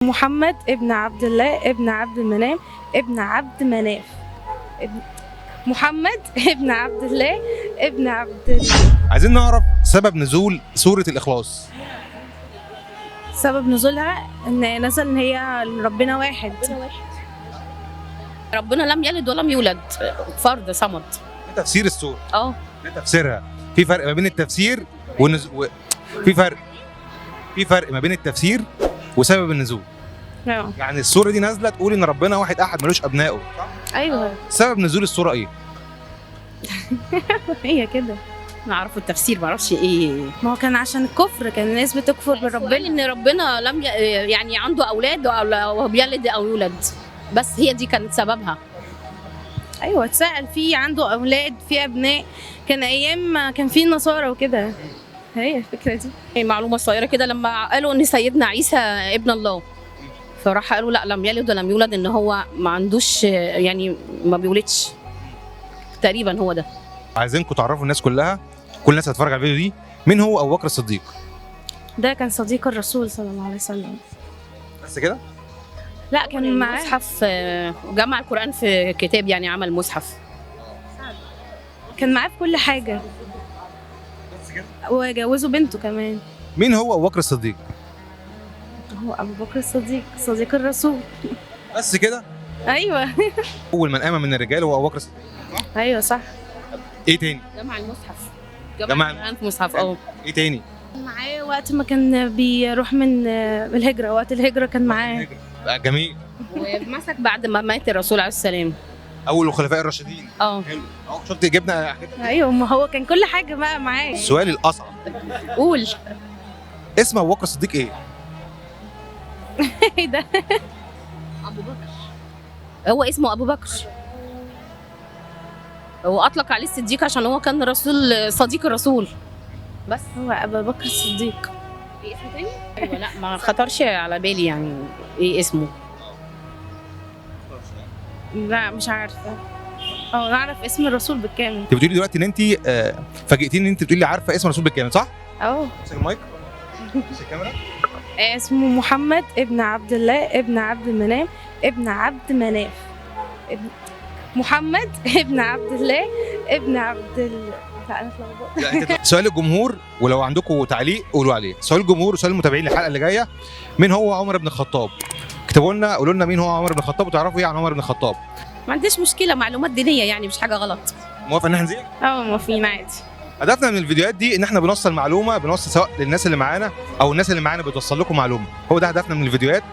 محمد ابن عبد الله ابن عبد المنام ابن عبد مناف. محمد ابن عبد الله ابن عبد. عايزين نعرف سبب نزول سورة الإخلاص. سبب نزولها ان نزل ان هي ربنا واحد. ربنا لم يلد ولم يولد، فرد صمد. ده تفسير السورة. ده تفسيرها. في فرق ما بين التفسير في فرق ما بين التفسير وسبب النزول. يعني السورة دي نازلة تقول ان ربنا واحد احد ملوش ابنائه. ايوه. سبب نزول السورة ايه؟ هي كده. نعرف التفسير، ما اعرفش ايه. ما هو كان عشان الكفر، كان الناس بتكفر بربنا ان ربنا لم يعني عنده اولاد او بيلد او يولد، بس هي دي كانت سببها. ايوه، اتسأل في عنده اولاد في ابناء، كان ايام ما كان في نصارى وكده. هي الفكره دي. معلومه صغيره كده، لما قالوا ان سيدنا عيسى ابن الله، فراح قالوا لا لم يلد ولم يولد، ان هو ما عندوش يعني ما بيولدش تقريبا. هو ده. عايزينكم تعرفوا الناس كلها، كل الناس هتتفرج على الفيديو دي، مين هو ابو بكر الصديق؟ ده كان صديق الرسول صلى الله عليه وسلم. بس كده؟ لا، كان معاه مصحف، جمع القرآن في كتاب، يعني عمل مصحف. كان معاه في كل حاجه. بس كده؟ وجوزوا بنته كمان. مين هو ابو بكر الصديق؟ هو ابو بكر الصديق صديق الرسول. بس كده؟ ايوه. اول من امن من الرجال هو ابو بكر الصديق. ايوه صح. ايه تاني؟ جمع المصحف. جمع القرآن في مصحف. ايه تاني؟ معاه وقت ما كان بيروح من الهجره، وقت الهجره كان معاه. جميل. ومسك بعد ما مات الرسول عليه السلام. اول الخلفاء الراشدين. حلو. شفت جبنا. ايوه، ما هو كان كل حاجه بقى معاه. السؤال الاصعب، قول. اسم ابو بكر الصديق ايه؟ ايه ده؟ ابو بكر. هو اسمه ابو بكر. هو اطلق عليه الصديق عشان هو كان رسول، صديق الرسول. بس هو ابو بكر الصديق. ايه اسمه تاني؟ ايوه، لا ما خطرش على بالي يعني ايه اسمه. لا مش عارفه. نعرف اسم الرسول بالكامل. انت بتقولي دلوقتي ان انت فاجئتيني ان انت بتقولي عارفه اسم الرسول بالكامل، صح؟ امسك المايك. امسك الكاميرا. اسمه محمد ابن عبد الله ابن عبد المنام ابن عبد مناف. محمد ابن عبد الله ابن عبد لا انا اتلخبطت. سؤال الجمهور، ولو عندكم تعليق قولوا عليه. سؤال الجمهور وسؤال المتابعين للحلقه اللي جايه، مين هو عمر بن الخطاب؟ اكتبوا لنا، قولوا لنا مين هو عمر بن الخطاب وتعرفوا ايه عن عمر بن الخطاب. ما عنديش مشكله، معلومات دينيه يعني، مش حاجه غلط. موافق ان احنا نذيع؟ موافقين عادي. هدفنا من الفيديوهات دي ان احنا بنوصل معلومه، بنوصل سواء للناس اللي معانا او الناس اللي معانا بتوصل لكم معلومه. هو ده هدفنا من الفيديوهات.